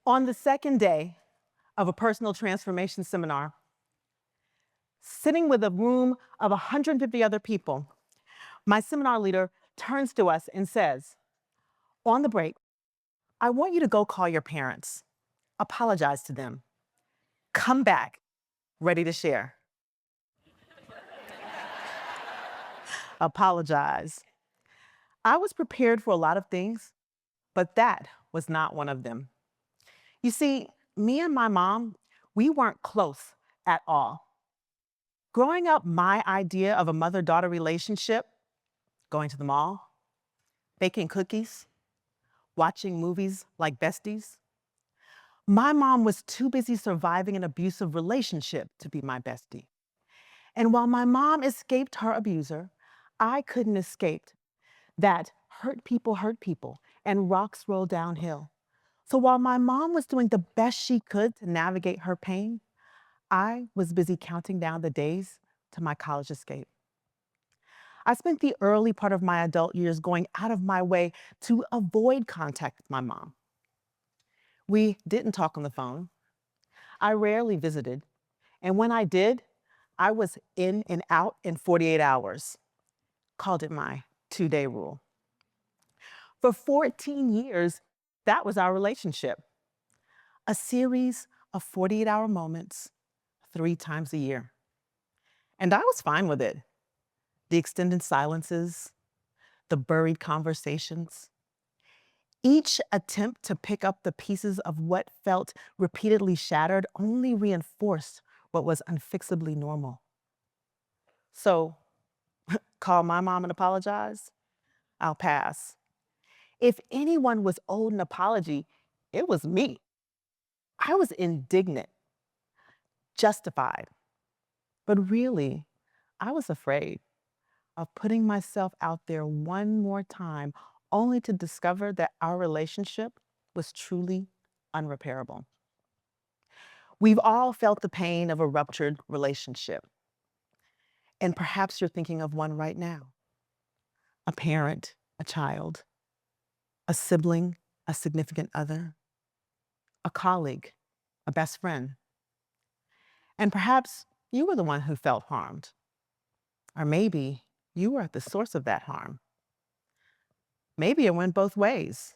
On the second day of a personal transformation seminar, sitting with a room of 150 other people, my seminar leader turns to us and says, on the break, I want you to go call your parents, apologize to them, come back ready to share. Apologize. I was prepared for a lot of things, but that was not one of them. You see, me and my mom, we weren't close at all. Growing up, my idea of a mother-daughter relationship, going to the mall, baking cookies, watching movies like Besties, my mom was too busy surviving an abusive relationship to be my bestie. And while my mom escaped her abuser, I couldn't escape that hurt people, and rocks roll downhill. So while my mom was doing the best she could to navigate her pain, I was busy counting down the days to my college escape. I spent the early part of my adult years going out of my way to avoid contact with my mom. We didn't talk on the phone. I rarely visited. And when I did, I was in and out in 48 hours. Called it my 2-day rule. For 14 years, that was our relationship. A series of 48-hour moments 3 times a year. And I was fine with it. The extended silences, the buried conversations. Each attempt to pick up the pieces of what felt repeatedly shattered only reinforced what was unfixably normal. So, call my mom and apologize? I'll pass. If anyone was owed an apology, it was me. I was indignant, justified, but really, I was afraid of putting myself out there one more time only to discover that our relationship was truly unrepairable. We've all felt the pain of a ruptured relationship. And perhaps you're thinking of one right now. A parent, a child, a sibling, a significant other, a colleague, a best friend. And perhaps you were the one who felt harmed. Or maybe you were at the source of that harm. Maybe it went both ways.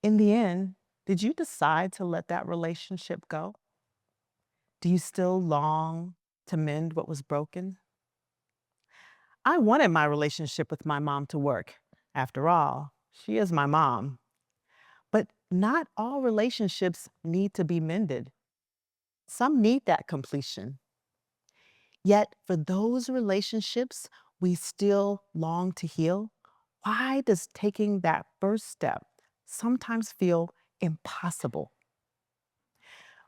In the end, did you decide to let that relationship go? Do you still long to mend what was broken? I wanted my relationship with my mom to work. After all, she is my mom. But not all relationships need to be mended. Some need that completion. Yet for those relationships we still long to heal, why does taking that first step sometimes feel impossible?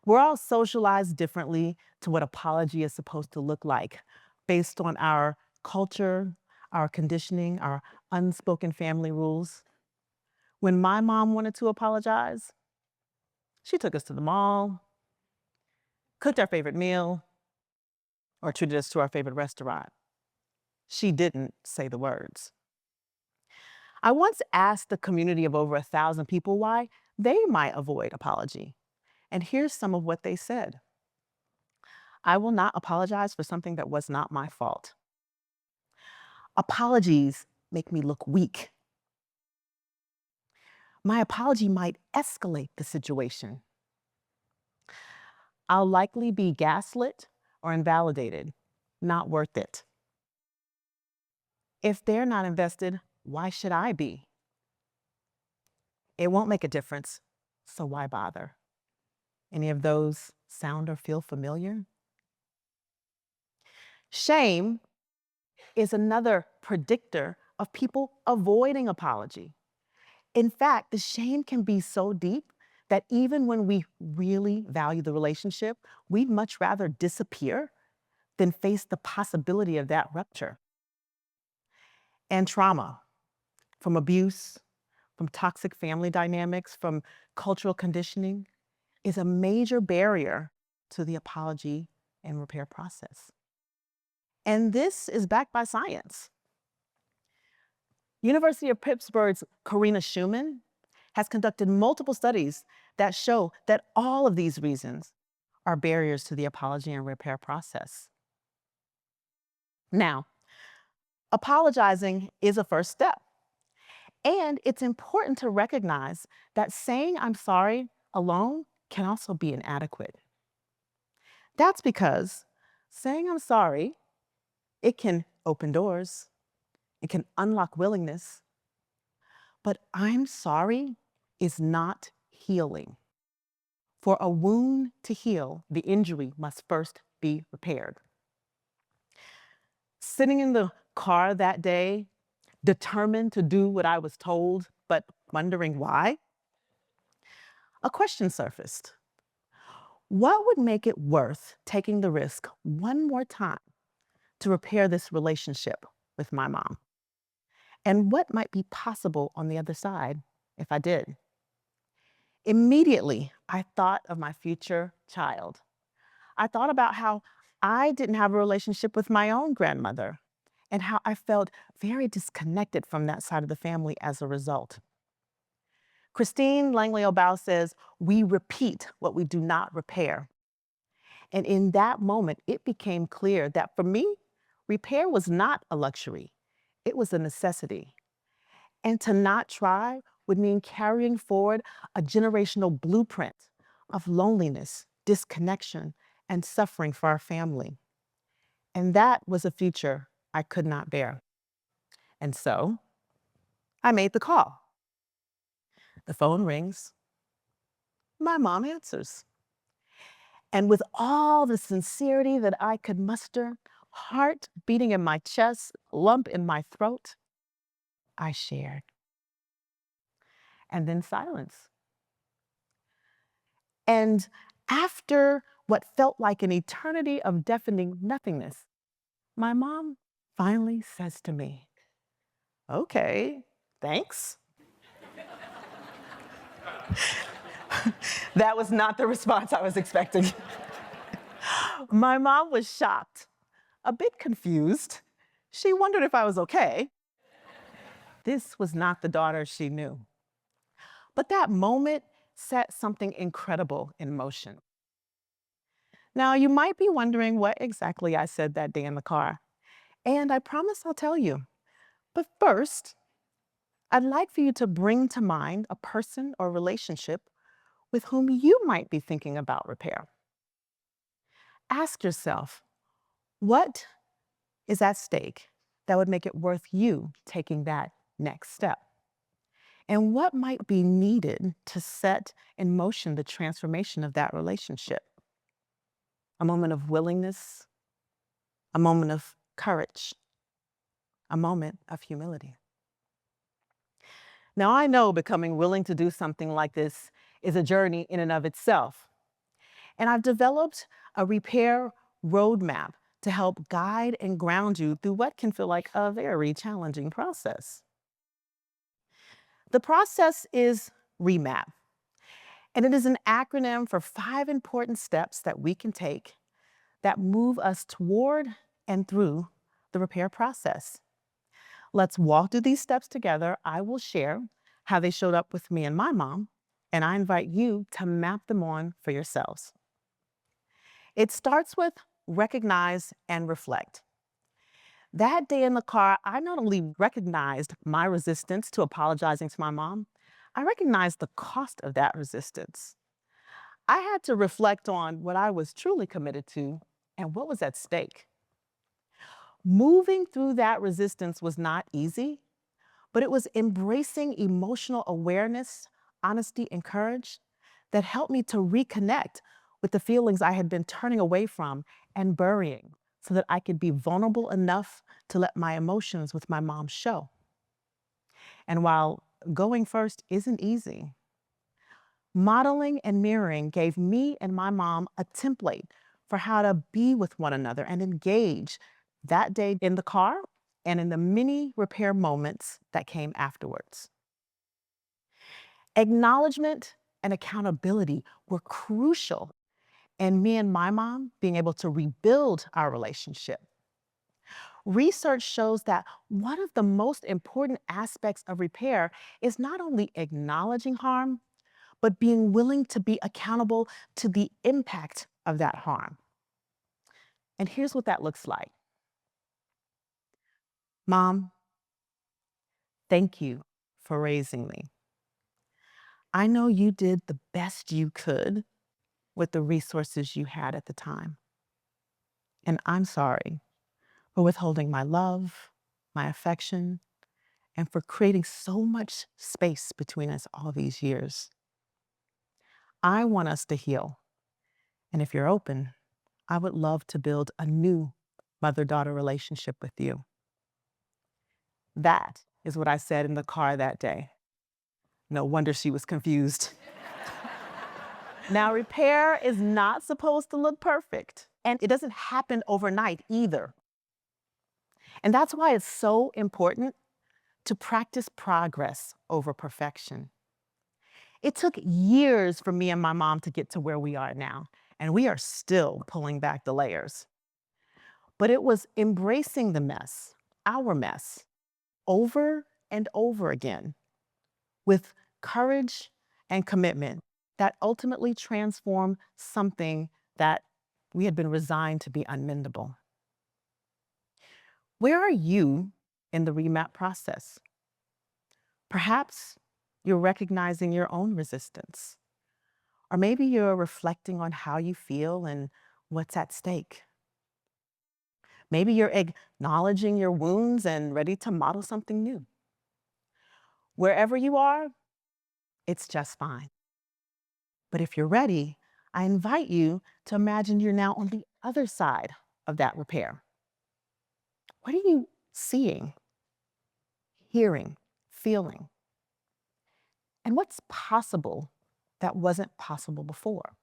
We're all socialized differently to what apology is supposed to look like based on our culture, our conditioning, our unspoken family rules. When my mom wanted to apologize, she took us to the mall, cooked our favorite meal, or treated us to our favorite restaurant. She didn't say the words. I once asked a community of over 1,000 people why they might avoid apology. And here's some of what they said. I will not apologize for something that was not my fault. Apologies make me look weak. My apology might escalate the situation. I'll likely be gaslit or invalidated. Not worth it. If they're not invested, why should I be? It won't make a difference, so why bother? Any of those sound or feel familiar? Shame is another predictor of people avoiding apology. In fact, the shame can be so deep that even when we really value the relationship, we'd much rather disappear than face the possibility of that rupture. And trauma, from abuse, from toxic family dynamics, from cultural conditioning, is a major barrier to the apology and repair process. And this is backed by science. University of Pittsburgh's Karina Schumann has conducted multiple studies that show that all of these reasons are barriers to the apology and repair process. Now, apologizing is a first step. And it's important to recognize that saying I'm sorry alone can also be inadequate. That's because saying I'm sorry, it can open doors, it can unlock willingness, but I'm sorry is not healing. For a wound to heal, the injury must first be repaired. Sitting in the car that day, determined to do what I was told, but wondering why, a question surfaced. What would make it worth taking the risk one more time to repair this relationship with my mom? And what might be possible on the other side if I did? Immediately, I thought of my future child. I thought about how I didn't have a relationship with my own grandmother and how I felt very disconnected from that side of the family as a result. Christine Langley-Obao says, "We repeat what we do not repair." And in that moment, it became clear that for me, repair was not a luxury, it was a necessity. And to not try would mean carrying forward a generational blueprint of loneliness, disconnection, and suffering for our family. And that was a future I could not bear. And so I made the call. The phone rings. My mom answers. And with all the sincerity that I could muster, heart beating in my chest, lump in my throat, I shared. And then silence. And after what felt like an eternity of deafening nothingness, my mom finally says to me, "Okay, thanks." That was not the response I was expecting. My mom was shocked, a bit confused. She wondered if I was okay. This was not the daughter she knew. But that moment set something incredible in motion. Now, you might be wondering what exactly I said that day in the car, and I promise I'll tell you. But first, I'd like for you to bring to mind a person or relationship with whom you might be thinking about repair. Ask yourself, what is at stake that would make it worth you taking that next step? And what might be needed to set in motion the transformation of that relationship? A moment of willingness, a moment of courage, a moment of humility. Now, I know becoming willing to do something like this is a journey in and of itself. And I've developed a repair roadmap to help guide and ground you through what can feel like a very challenging process. The process is REMAP, and it is an acronym for 5 important steps that we can take that move us toward and through the repair process. Let's walk through these steps together. I will share how they showed up with me and my mom, and I invite you to map them on for yourselves. It starts with recognize and reflect. That day in the car, I not only recognized my resistance to apologizing to my mom, I recognized the cost of that resistance. I had to reflect on what I was truly committed to and what was at stake. Moving through that resistance was not easy, but it was embracing emotional awareness, honesty, and courage that helped me to reconnect with the feelings I had been turning away from and burying so that I could be vulnerable enough to let my emotions with my mom show. And while going first isn't easy, modeling and mirroring gave me and my mom a template for how to be with one another and engage that day in the car and in the many repair moments that came afterwards. Acknowledgement and accountability were crucial in me and my mom being able to rebuild our relationship. Research shows that one of the most important aspects of repair is not only acknowledging harm, but being willing to be accountable to the impact of that harm. And here's what that looks like. Mom, thank you for raising me. I know you did the best you could with the resources you had at the time. And I'm sorry for withholding my love, my affection, and for creating so much space between us all these years. I want us to heal. And if you're open, I would love to build a new mother-daughter relationship with you. That is what I said in the car that day. No wonder she was confused. Now, repair is not supposed to look perfect, and it doesn't happen overnight either. And that's why it's so important to practice progress over perfection. It took years for me and my mom to get to where we are now, and we are still pulling back the layers. But it was embracing the mess, our mess, over and over again with courage and commitment that ultimately transformed something that we had been resigned to be unmendable. Where are you in the remap process? Perhaps you're recognizing your own resistance, or maybe you're reflecting on how you feel and what's at stake. Maybe you're acknowledging your wounds and ready to model something new. Wherever you are, it's just fine. But if you're ready, I invite you to imagine you're now on the other side of that repair. What are you seeing, hearing, feeling? And what's possible that wasn't possible before?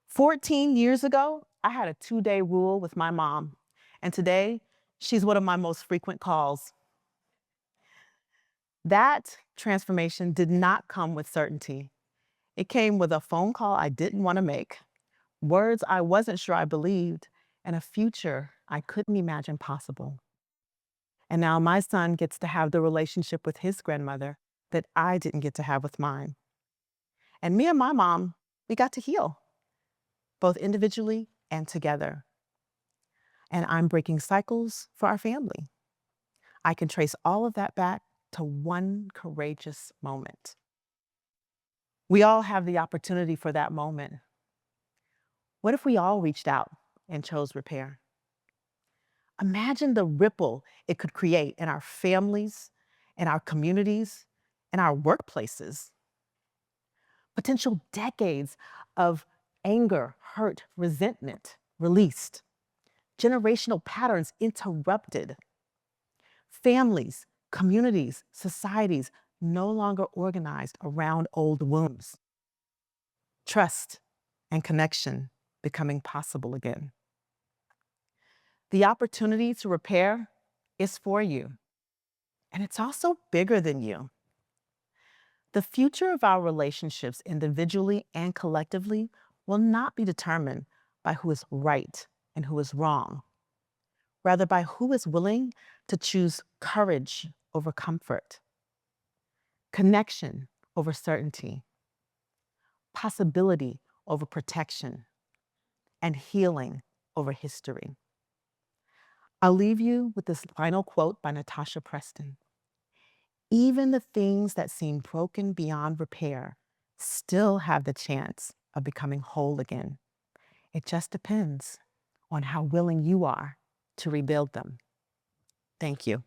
14 years ago, I had a 2-day rule with my mom, and today she's one of my most frequent calls. That transformation did not come with certainty. It came with a phone call I didn't want to make, words I wasn't sure I believed, and a future I couldn't imagine possible. And now my son gets to have the relationship with his grandmother that I didn't get to have with mine. And me and my mom, we got to heal, both individually and together. And I'm breaking cycles for our family. I can trace all of that back to one courageous moment. We all have the opportunity for that moment. What if we all reached out and chose repair? Imagine the ripple it could create in our families, in our communities, in our workplaces. Potential decades of anger, hurt, resentment released. Generational patterns interrupted. Families, communities, societies no longer organized around old wounds. Trust and connection becoming possible again. The opportunity to repair is for you, and it's also bigger than you. The future of our relationships, individually and collectively, will not be determined by who is right and who is wrong, rather by who is willing to choose courage over comfort, connection over certainty, possibility over protection, and healing over history. I'll leave you with this final quote by Natasha Preston. Even the things that seem broken beyond repair still have the chance of becoming whole again. It just depends on how willing you are to rebuild them. Thank you.